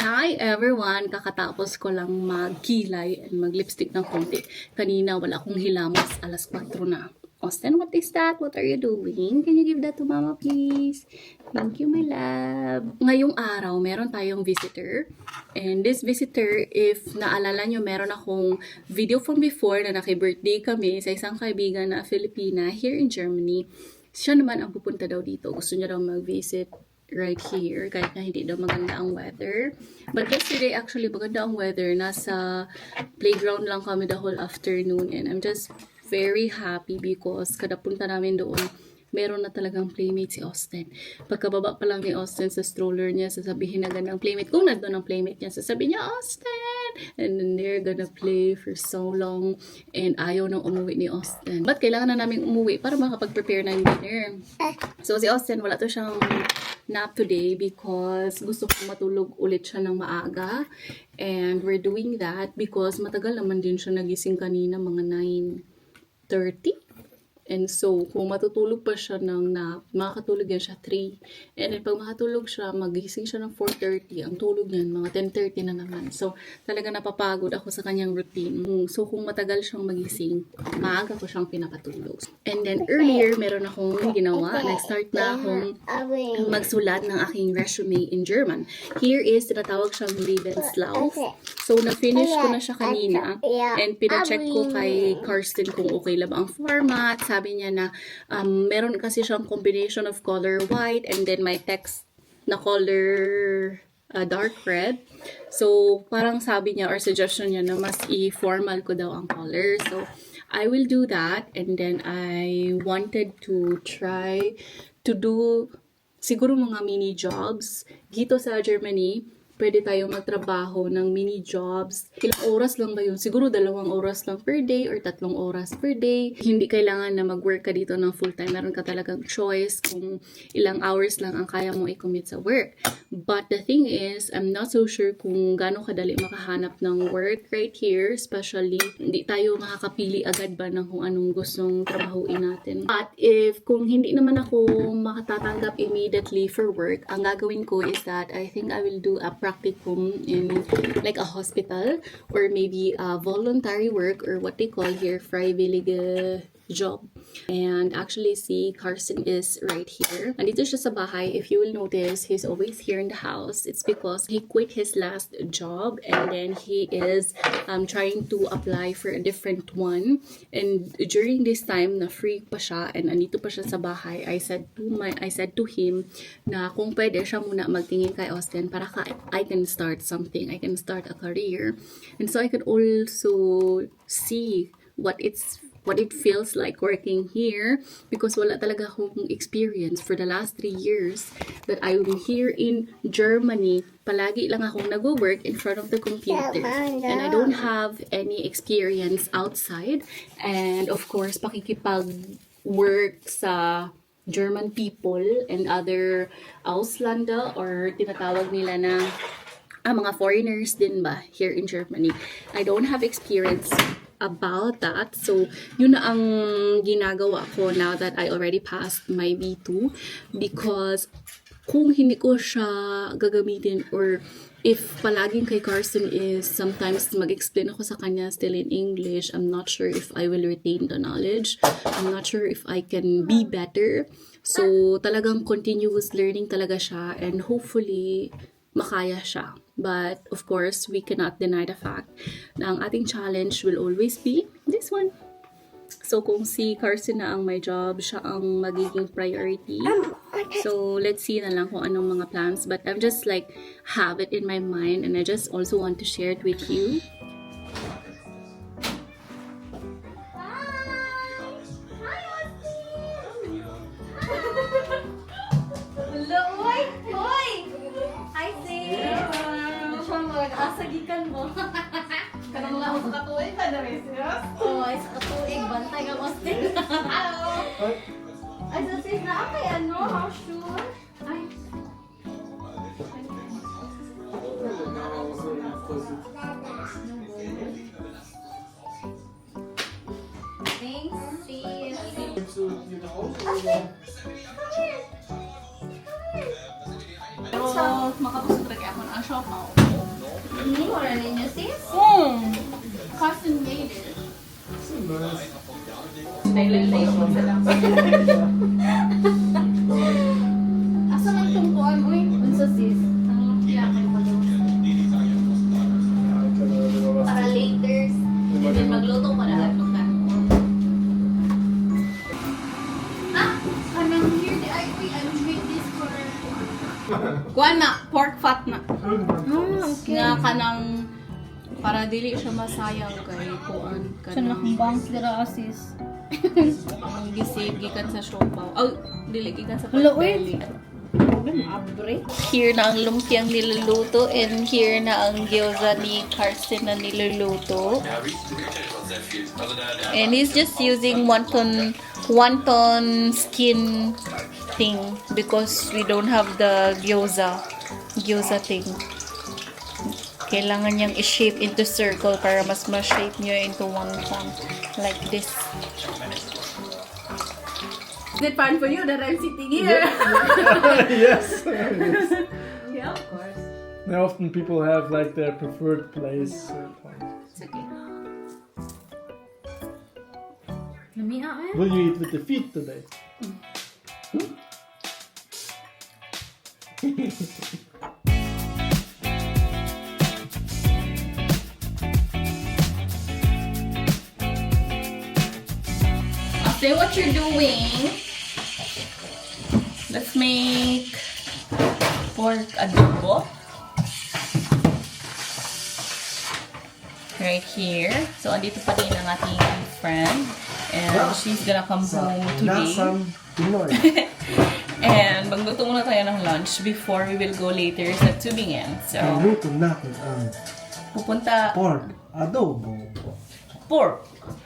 Hi everyone! Kakatapos ko lang magkilay and mag-lipstick ng konti. Kanina wala akong hilamos, alas 4 na. Austin, what is that? What are you doing? Can you give that to mama please? Thank you my love. Ngayong araw, meron tayong visitor. And this visitor, if naalala nyo, meron akong video from before na naki-birthday kami sa isang kaibigan na Filipina here in Germany. Siya naman ang pupunta daw dito. Gusto niya daw mag-visit right here, kahit na hindi daw maganda ang weather. But yesterday, actually, maganda ang weather. Nasa playground lang kami the whole afternoon. And I'm just very happy because kada punta namin doon, meron na talagang playmate si Austin. Pagkababa pa lang ni Austin sa stroller niya, sasabihin na gandang playmate. Kung nandun ang playmate niya, sasabihin niya, Austin! And then they're gonna play for so long. And ayaw nang umuwi ni Austin. But kailangan na namin umuwi para makapag-prepare ng dinner. So si Austin, wala to siyang nap today because gusto ko matulog ulit siya ng maaga. And we're doing that because matagal naman din siya nagising kanina, mga 9:30. And so, kung matutulog pa siya ng nap, makakatulog yan siya 3. And then, pag makatulog siya, magising siya ng 4:30. Ang tulog niyan, mga 10:30 na naman. So, talaga napapagod ako sa kanyang routine. So, kung matagal siyang magising, maaga ko siyang pinapatulog. And then, earlier, meron akong ginawa. Nag-start na akong magsulat ng aking resume in German. Here is, tinatawag siyang Lebenslauf. So, na-finish ko na siya kanina. And pina-check ko kay Karsten kung okay lang ang format. Sabi niya na meron kasi siyang combination of color white and then my text na color dark red. So, parang sabi niya or suggestion niya na mas i-formal ko daw ang color. So, I will do that. And then, I wanted to try to do siguro mga mini jobs dito sa Germany. Pwede tayong magtrabaho ng mini jobs. Ilang oras lang ba yun? Siguro 2 oras lang per day or 3 oras per day. Hindi kailangan na mag-work ka dito ng full-time. Meron ka talagang choice kung ilang hours lang ang kaya mo i-commit sa work. But the thing is, I'm not so sure kung gaano kadali makahanap ng work right here. Especially, hindi tayo makakapili agad ba ng kung anong gustong trabahuin natin. But if kung hindi naman ako makatatanggap immediately for work, ang gagawin ko is that I think I will do a practicum in like a hospital or maybe a voluntary work or what they call here freiwillige job. And actually see Karsten is right here. Andito siya sa bahay. If you will notice, he's always here in the house. It's because he quit his last job and then he is trying to apply for a different one. And during this time na free pa siya and andito pa siya sa bahay, I said to him na kung pwede siya muna magtingin kay Austin para I can start something. I can start a career. And so I could also see what it feels like working here because wala talaga akong experience for the last 3 years that I'm here in Germany. Palagi lang akong nag-work in front of the computer and I don't have any experience outside. And of course, pakikipag-work sa German people and other Ausländer or tinatawag nila na mga foreigners din ba here in Germany. I don't have experience about that. So, yun na ang ginagawa ko now that I already passed my B2 because kung hindi ko siya gagamitin or if palaging kay Karsten is sometimes mag-explain ako sa kanya still in English, I'm not sure if I will retain the knowledge. I'm not sure if I can be better. So, talagang continuous learning talaga siya and hopefully makaya siya. But, of course, we cannot deny the fact na ang ating challenge will always be this one. So, kung si Karsten na ang may job, siya ang magiging priority. So, let's see na lang kung anong mga plans. But I'm just like, have it in my mind and I just also want to share it with you. Asagikan mo. Kanang lang sa katuig ka na rin, serious? Oo, ay sa katuig. Bantay ka mo still. Hello? Ay, sa sis na akay ano? How sure? Ay. Thanks, sis. Pero makapasok talaga ako ng shop mo. Hindi mo rin ninyo, sis? Custom made it. So nice. Asa man tungkuan mo eh? Unsa, sis? Ang kiyakan ko daw. Para later. Hindi magluto para hatukan. Kanang here di ay I will make this for... Kuha na, pork fat na. okay. Nga kanang para dili siya masayang kay kuan Siya nakabang dira, sis. ang gisig gikan sa siopaw. Oh, dili gikan sa Hello, pork wait. belly. Abre. Here na ang lumpiang niluluto and here na ang gyoza ni Carson na niluluto. And he's just using wonton skin thing because we don't have the gyoza thing. Kailangan niyang i-shape into circle para mas ma-shape niyo into wonton like this. Is it fun for you that I'm sitting here? Yes. Yeah, of course. Now often people have like their preferred place. It's okay. Lumiha eh. Will you eat with the feet today? Say what you're doing. Let's make pork adobo. Right here. So, andito pa din ang ating friend. And she's gonna come home today. Pinoy. And magluto muna tayo ng lunch before we will go later sa Tubingen. So, Luto natin ang pupunta pork adobo. pork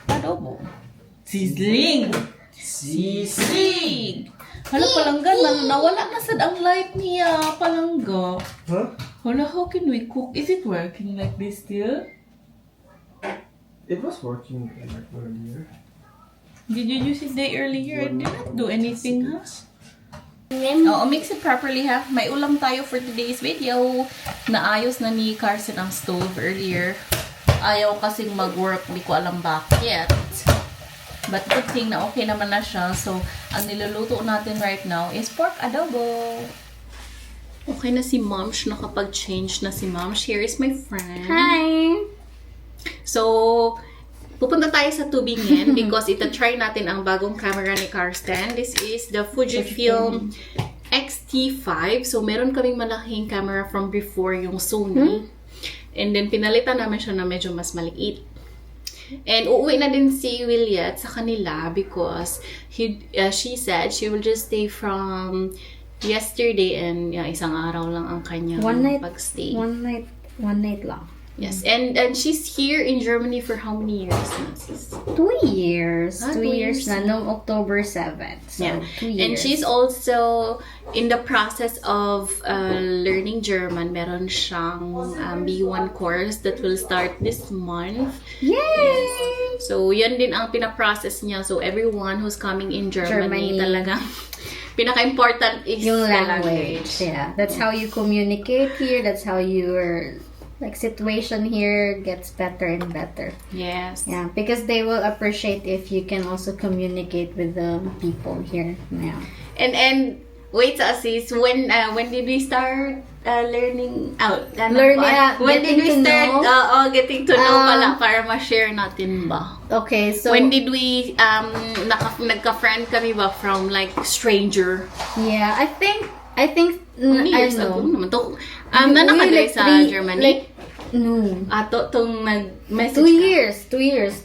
adobo. Sizzling! Sisig! Hala, palangga na. Nawala na sad ang light niya. Palangga. Huh? Hala, how can we cook? Is it working like this still? It was working like earlier. Did you use it day earlier? I did not do anything, ha? Oo, mix it properly, ha? May ulam tayo for today's video. Naayos na ni Carson ang stove earlier. Ayaw kasing mag-work. Di ko alam bakit. But good thing na okay naman na siya. So, ang niluluto natin right now is pork adobo. Okay na si Momsh. Nakapag-change na si Momsh. Here is my friend. Hi! So, pupunta tayo sa Tubingen because ita-try natin ang bagong camera ni Karsten. This is the Fujifilm X-T5. So, meron kaming malaking camera from before yung Sony. And then, pinalitan namin siya na medyo mas maliit. And uuwi na din si Williat sa kanila because she said she will just stay from yesterday and isang araw lang ang kanya pagstay. One night lang. Yes, and she's here in Germany for how many years na, sis? 2 years. Ah, 2 2 years years na, noong October 7th. So, Yeah. 2 years. And she's also in the process of learning German. Meron siyang B1 course that will start this month. Yay! So, yan din ang pinaprocess niya. So, everyone who's coming in Germany. talagang pinaka-important is Yung the language. Yeah. That's how you communicate here. That's how your situation here gets better and better. Yes. Yeah, because they will appreciate if you can also communicate with the people here. Yeah. And wait, sis, when did we start learning out? When did we getting to start know? getting to know pala para ma-share natin ba? Okay, so When did we nagka-friend kami ba from like stranger? yeah, I think Many I years know. ago naman to. Na nakadali Like sa three- Germany? Like, no. Ato tong 2 nag-message ka. years.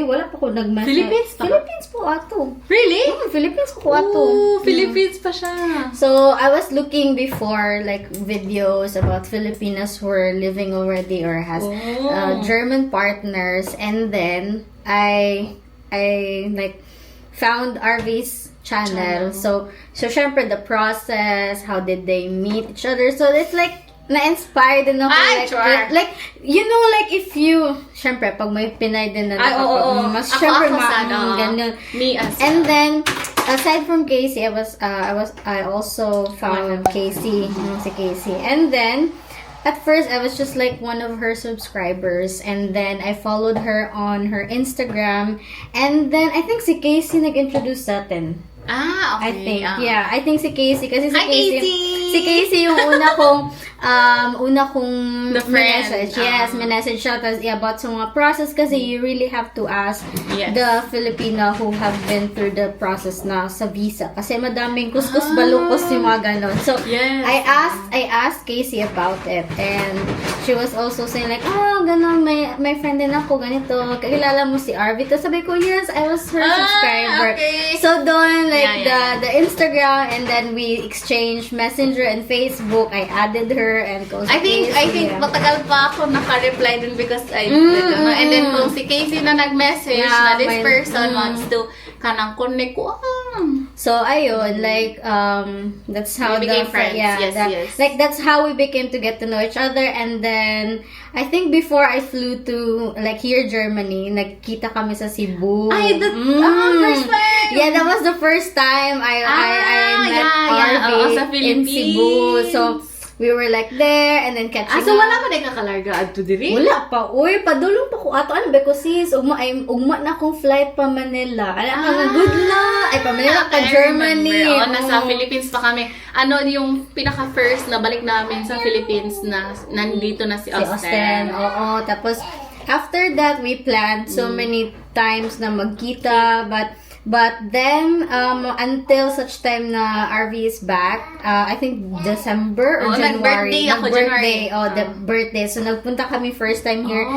Wala pa ko nag-message. Philippines pa? Philippines po ato. Really? Philippines po ato. Oh, Philippines pa siya. So, I was looking before, like, videos about Filipinas who are living already or has German partners. And then, I like, found RV's channel. So, syempre, the process, how did they meet each other. So, it's like, na-inspired din ako. Ay, sure. Like, you know, like, if you, syempre, pag may Pinay din na mas, syempre, ganyan. Me as And then, aside from Casey, I also found Casey, si Casey. And then, at first I was just like one of her subscribers, and then I followed her on her Instagram, and then I think si Casey nag-introduce sa atin. Okay. I think, yeah. I think si Casey. Kasi si Hi, Casey. Casey! Si Casey yung una kong The friend. message. Yes, message siya. Tapos, about sa mga process kasi you really have to ask Yes. the Filipino who have been through the process na sa visa. Kasi madaming kuskus balukos yung mga ganon. So, Yes. I asked Casey about it. And she was also saying like, ganon, may friend din ako, ganito. Kakilala mo si Arvy. Tapos sabi ko, yes, I was her subscriber. Okay. So, doon, like, Yeah. the Instagram, and then we exchanged Messenger and Facebook. I added her and goes I think yeah. matagal pa ako naka-reply dun because and then kung si Casey na nag-message Yeah, na this may- person wants to kanang connect ko, So, ayun, like, that's how We became friends. Yes, yes. Like, that's how we became to get to know each other. And then, I think before I flew to, like, here, Germany, nagkita kami sa Cebu. first time! Yeah, that was the first time I met Arvy Oo, sa in Philippines. Cebu. So, we were like there, and then catching so up. wala pa na kakalarga adto diri? Wala pa. Uy, padulong pa ko ato. Ano ba ko sis? Ugma na akong flight pa Manila. Good luck. Ay, pa Manila, pa I Germany. remember. Nasa Oo. Philippines pa kami. Ano yung pinaka-first na balik namin sa Philippines na nandito na si Si Austin. Oo. Tapos, after that, we planned so many times na magkita. But then, until such time na RV is back, I think December or January. Nag-birthday ako, Nag-birthday. January. Oh, the birthday. So, nagpunta kami first time here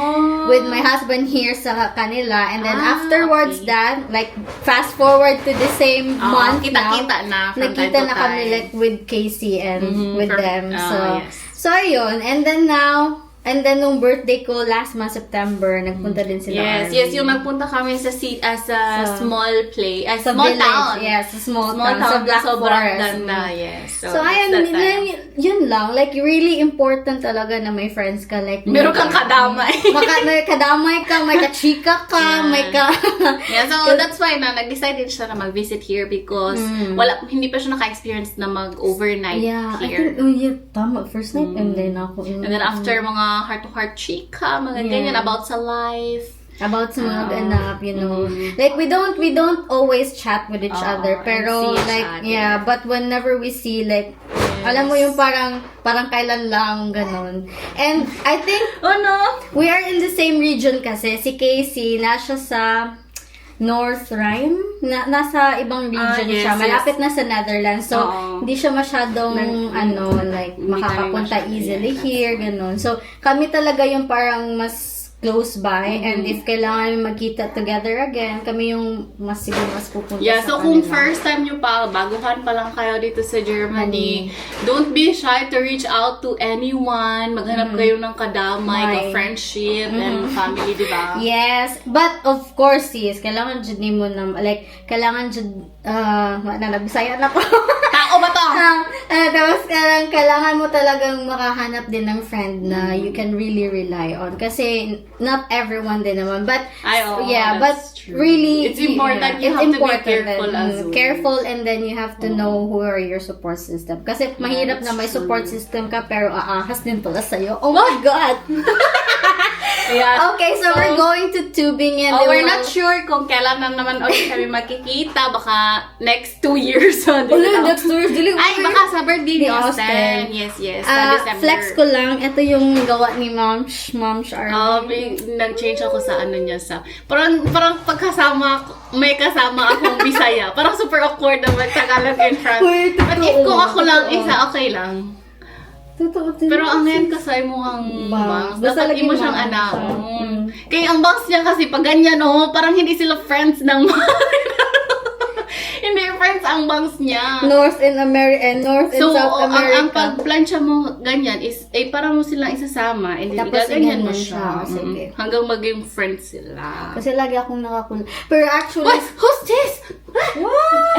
with my husband here sa kanila. And then, afterwards okay. that, like, fast forward to the same month kita-kita na from Nakita time to na kami time. like with Casey and with them. yes. So ayun. And then now, and then nung birthday ko last month, September, nagpunta din sila. Yes, RV. yes, yung nagpunta kami sa small play, sa small village. town. Yes, sa small town. Sa Town, Black sobrang Forest. ganda, yes. So ayun, yun lang. Like, really important talaga na may friends ka. Like, Meron kang kadamay. may kadamay ka, may kachika ka, Yeah. may ka... Yeah, so that's why nag-decide siya na mag-visit here because hindi pa siya naka-experience na mag-overnight Yeah, I here. think, tama. First night, and then ako. And then after mga heart-to-heart chika, mga ganyan about sa life. About sa mga ganap, you know. Like, we don't always chat with each other. Pero, and see each like, other. yeah, but whenever we see, like, alam mo yung parang kailan lang, ganon. And, I think, we are in the same region kasi. Si Casey, nasa sa North Rhine. Nasa ibang region yes, siya. yes. Malapit na sa Netherlands. So, Oo. hindi siya masyadong, like, Hindi makakapunta kami masyado, easily yes. here, ganon. So, kami talaga yung parang mas close by, and if kailangan magkita together again, kami yung mas pupunta Yeah, sa so kung kanila. first time nyo pa, baguhan pa lang kayo dito sa Germany, don't be shy to reach out to anyone. Maghanap kayo ng kadamay, ka-friendship, and family, di ba? Yes, but of course, sis, kailangan dyan mo na, like, kailangan dyan, Bisaya na po. Tao ba to? Tapos, kailangan mo talagang makahanap din ng friend na you can really rely on. Kasi, not everyone din naman. But, yeah, but that's true. really, It's important. You have to be careful as well. Careful, and then you have to know who are your support system. Kasi, mahirap na may support system ka, pero aahas din pala sa'yo. Oh my God! Yeah. Okay, so we're going to Tübingen. We're not sure kung kailan na naman ulit kami magkikita. Baka next 2 years. Next year, Ay, baka sa birthday ni Ni Austin. Austin. Yes. Sa December. Flex ko lang. Ito yung gawa ni Mom Shar. Nag-change ako sa ano niya sa... Parang pagkasama, may kasama akong Bisaya. Parang super awkward na mag-Tagalog in front. Wait, But if kung ako lang totoo. isa, okay lang. Totoo. Pero ang ngayon ka sa imuhang bangs. Basta Dapat lagi mo siyang bangs anak. siya. Kaya ang bangs niya kasi pag ganyan, parang hindi sila friends ng Hindi friends ang bangs niya. North and South ang America. pagplansya mo ganyan is, parang mo silang isasama. And then, Tapos gaganyan mo ganyan siya. siya. Sige. Hanggang maging friends sila. Kasi lagi akong nakakul. Pero actually, What? Who's this? what?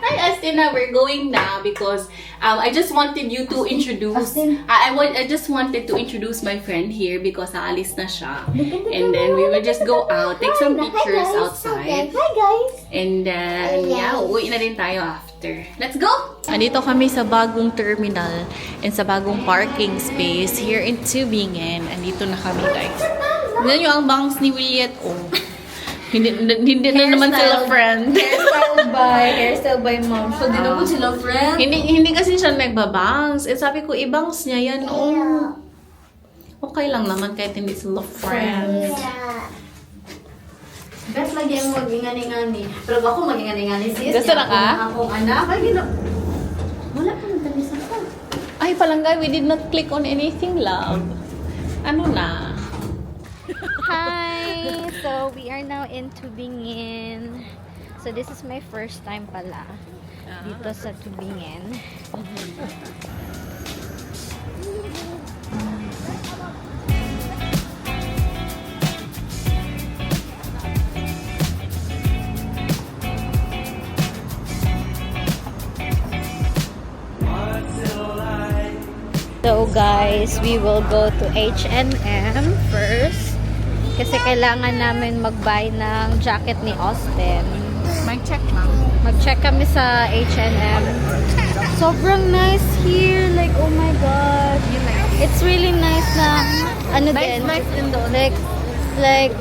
Hi, Astina, we're going now because I just wanted you to introduce. I just wanted to introduce my friend here because aalis na siya. And then we will just go out, take some pictures outside. Hi guys! And then, yeah, uuwi na rin tayo after. Let's go! Andito kami sa bagong terminal and sa bagong parking space here in Tübingen. Andito na kami, guys. Tignan nyo ang bangs ni Williet. Oh. Hindi na naman sila friend. Hairstyle by mom. So, di naman sila friend. Hindi kasi siya nagbabangs. Eh, sabi ko, ibangs niya yan. Oh. Okay lang naman kahit hindi sila friends. Best lagi ang mag-ingani-ngani. Pero ako mag-ingani-ngani sis. Gusto na ka? Akong anak. Ay, wala pa nang tamis ako. Ay, palangga, we did not click on anything, love. Ano na? Hi! So, we are now in Tübingen. So, this is my first time pala dito sa Tübingen. So, guys, we will go to H&M first. Kasi kailangan namin mag-buy ng jacket ni Austin. Mag-check, ma'am. Mag-check kami sa H&M. Sobrang nice here. Like, oh my God. It's really nice na, ano din. Nice din doon. Like,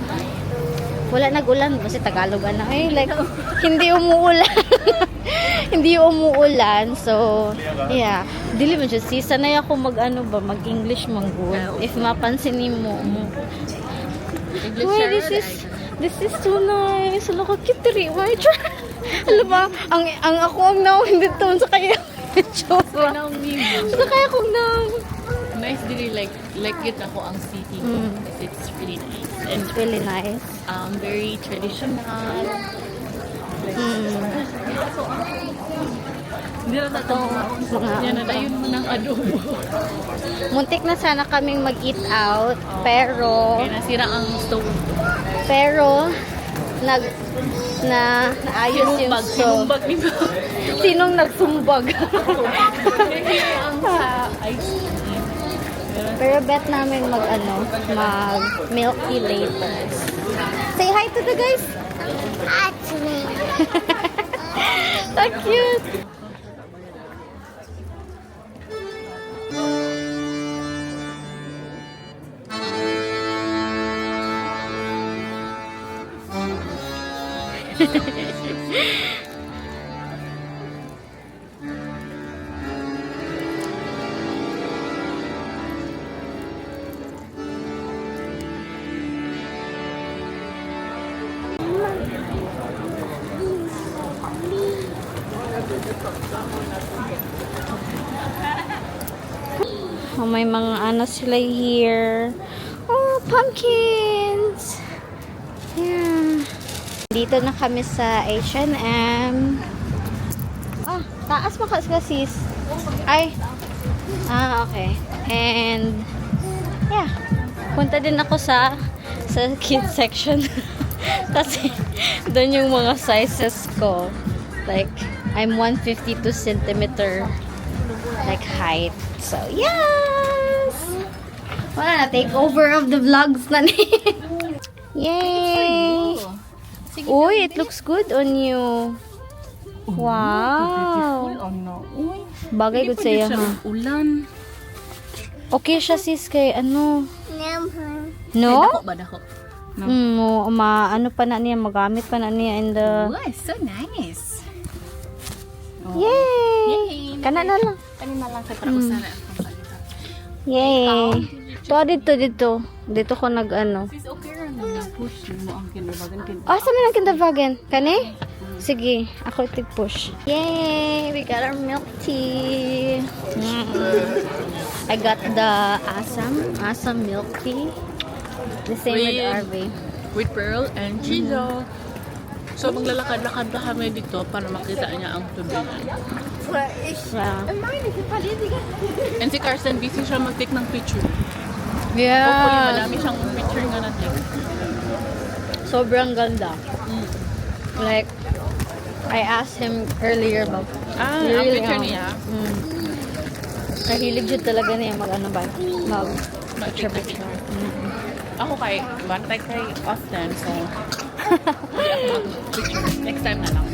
wala nag-ulan. Kasi Tagalog na. Eh, like, hindi umuulan. Hindi umuulan. So, yeah. Dili mo dyan. Sanay ako mag-English manggod. If mapansin mo. Wait, this is so nice. Alam ko, kitiri. Why try? Alam ba, ang ako ang nawin dito sa kaya medyo. Sa kaya kong Nice, really like it ako ang city. It's really nice. And It's really nice. very traditional. Hindi na yan na yun mo ng adobo. Muntik na sana kaming mag-eat out, pero Kaya nasira ang stove. naayos yung stove. Sinumbag ni ba? Sinong nagsumbag? ang sa ice cream. Pero bet namin mag milk tea later. Say hi to the guys. Hi to me. So cute. Oh, may mga ano sila here. Oh, pumpkins! Yeah. Dito na kami sa H&M. Ah, taas mo kasi sis. Ay. Okay. And, yeah. Punta din ako sa kids section. Kasi, doon yung mga sizes ko. Like, I'm 152 centimeter like height. So, yes! Wala na, take over of the vlogs na ni. Yay! Uy, it looks good on you. Wow! Bagay good sa'yo, ha? Ulan. Okay siya, sis, kay ano? Number. No? Dako ba dako? Ano pa na niya, magamit pa na niya in the... Oh, it's so nice. Yay! Kana na lang. Kanina lang kay para usara ang pagpalitan. Yay! Dito. Dito ko nag-ano. Sis, okay ra na push mo ang kinderbagan kin. Saan na lang kinderwagen? Kani? Sige, ako tig-push. Yay! We got our milk tea. I got the Assam milk tea. The same with RV. With pearl and chizo. So, maglalakad-lakad na kami dito para makita niya ang Tübingen. Yeah. And si Carson, busy siya mag-take ng picture. Hopefully, Yeah. madami siyang picture nga natin. Sobrang ganda. Like, I asked him earlier about ang really, picture niya. Kahilig yun talaga niya mag-ano ba? Mag-picture. Ako bantay kay Austin, so hindi ako mag-picture. Next time na lang.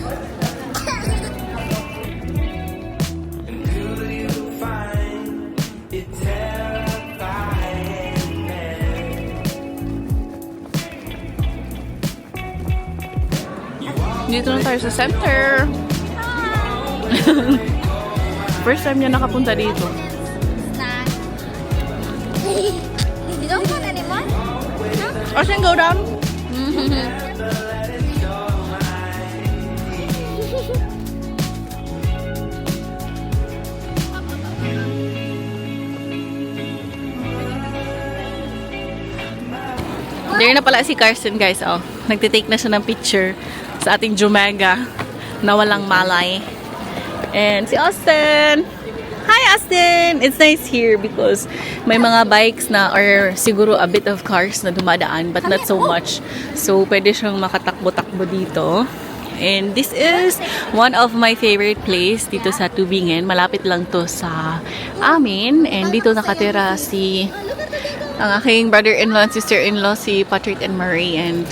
Dito na tayo sa center. First time niya nakapunta dito. You don't want anyone? Austin, go down. There na pala si Carson, guys. Oh, nagtitake na siya ng picture sa ating Jumega na walang malay. And si Austin! Hi, Austin! It's nice here because may mga bikes na or siguro a bit of cars na dumadaan but not so much. So, pwede siyang makatakbo-takbo dito. And this is one of my favorite place dito sa Tubingen. Malapit lang to sa amin. And dito nakatira ang aking brother-in-law and sister-in-law, si Patrick and Marie. And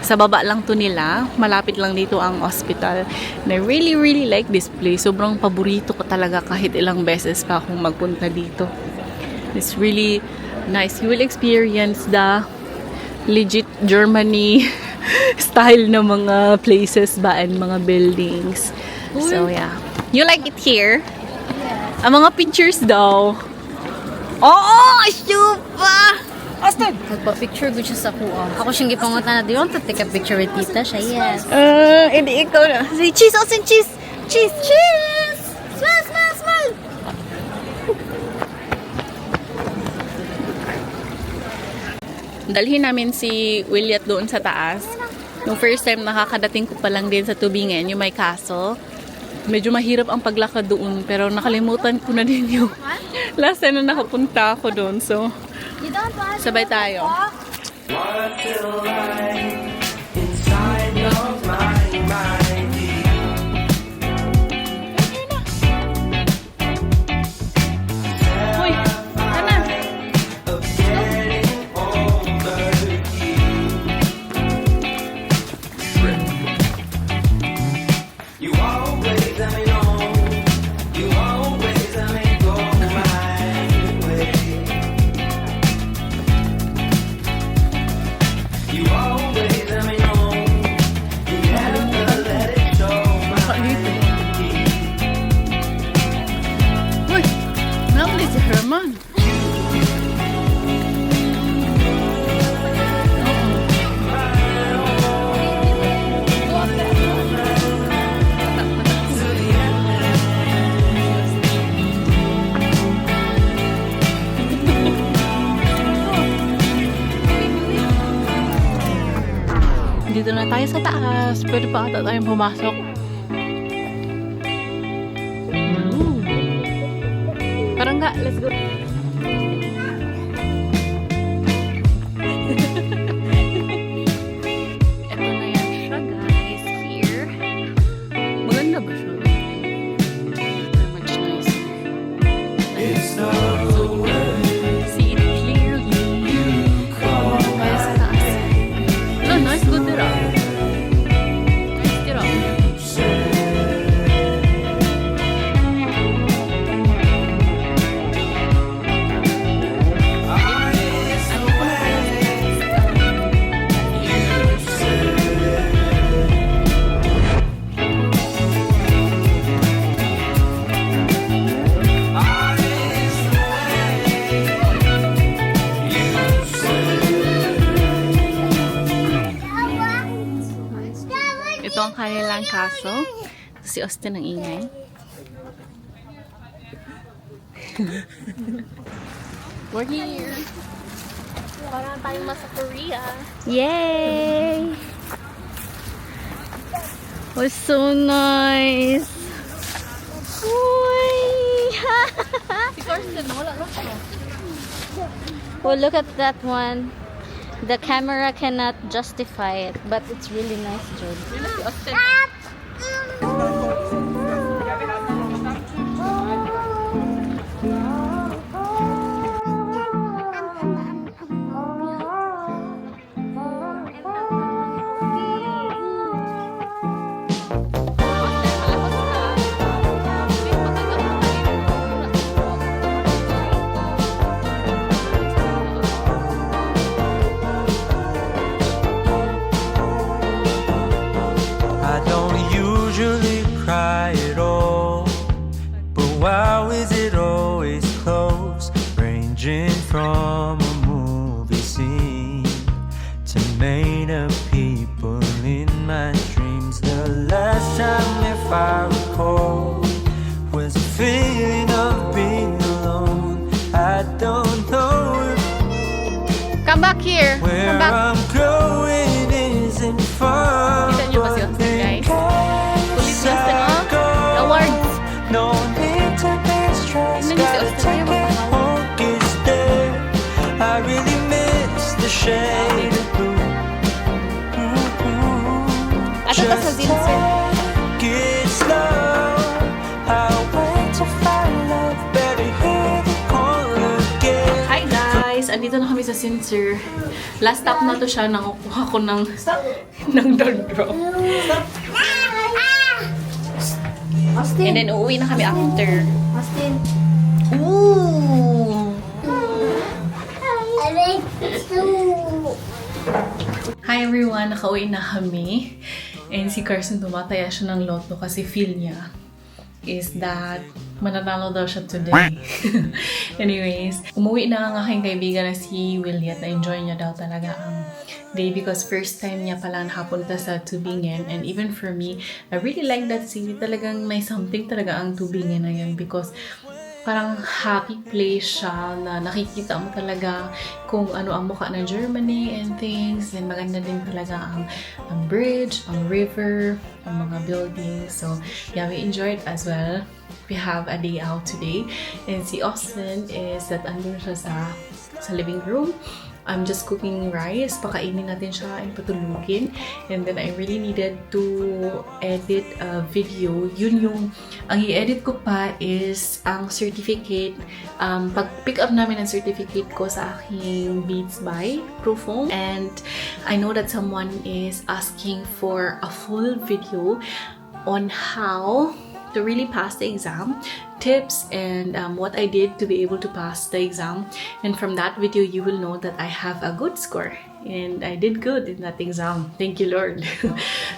sa baba lang to nila. Malapit lang dito ang hospital. And I really, really like this place. Sobrang paborito ko talaga kahit ilang beses pa akong magpunta dito. It's really nice. You will experience the legit Germany style na mga places ba and mga buildings. So, yeah. You like it here? Ang mga pictures daw. Oo! Super! Austin! Nagpa-picture ko siya sa kuha. Ako siyang gipangutan na, do you want to take a picture with Tita? Siya, yes. Hindi ikaw na. Say cheese, Austin, cheese! Cheese! Cheese! Smile, smile, smile! Dalhin namin si Williat doon sa taas. Nung first time nakakadating ko pa lang din sa Tubingen, yung may castle. Medyo mahirap ang paglakad doon, pero nakalimutan ko na din yung last time na nakapunta ako doon. So, sabay tayo. Hoy, tana! Hoy, nakapali si Herman. Dito na tayo sa taas. Pwede pa ata tayong pumasok. Ooh. Parang nga, let's go. Ito na yan siya, guys. Here. Maganda ba siya? Very much nice. See it clearly. Tayo sa taas. Hello, nice good dira. Nice dira. Ito ang kanilang castle. Si Austin ang ingay. We're here. Parang tayong nasa Korea. Yay! Was so nice. Uy! Si Carson, wala na siya. Well, look at that one. The camera cannot justify it, but it's really nice, Jude. Si Austin. I don't usually cry at all, but wow, is it always close, ranging from a movie scene to made up people in my dreams. The last time, if I recall, was a feeling of being alone. I don't know if Come back here. where Come back. I'm going isn't far. Kita niyo ba si Austin, guys? Kulit niya, Austin, oh. Awards. No need to be stressed. Tingnan niyo si Gotta Austin, take ayaw it home, it's there. I really miss the shade of blue. Ato ka sa Zin, sir. Take it slow. I'll wait to find love. Better hear the call again. Hi guys! Andito na kami sa Sincere. Last stop na to siya. Nangukuha ko ng dog drop. Austin. And then uuwi na kami after. Austin. Ooh! I like two. Hi everyone! Nakauwi na kami. And si Carson tumataya siya ng loto kasi feel niya is that mananalo daw siya today. Anyways, umuwi na ang aking kaibigan na si Willie at na-enjoy niya daw talaga ang day because first time niya pala nakapunta sa Tubingen. And even for me, I really like that city. Talagang may something talaga ang Tubingen na yun because parang happy place siya na nakikita mo talaga kung ano ang mukha ng Germany and things. And maganda din talaga ang bridge, ang river, ang mga buildings. So, yeah, we enjoyed as well. We have a day out today. And si Austin is that andun siya sa living room. I'm just cooking rice. Pakainin natin siya and patulugin. And then I really needed to edit a video. Yun yung, ang i-edit ko pa is ang certificate. Pag-pick up namin ang certificate ko sa aking Beats by Proofong. And I know that someone is asking for a full video on how to really pass the exam, tips and what I did to be able to pass the exam. And from that video, you will know that I have a good score and I did good in that exam. Thank you, Lord.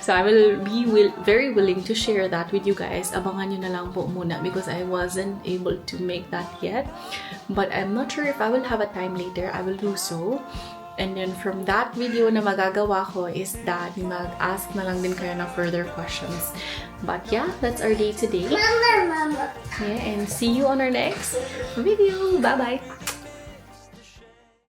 So I will be very willing to share that with you guys. Abangan nyo na lang po muna because I wasn't able to make that yet. But I'm not sure if I will have a time later. I will do so. And then from that video na magagawa ko is that mag-ask na lang din kayo ng further questions. But yeah, that's our day today. Mama. Yeah, and see you on our next video. Bye-bye!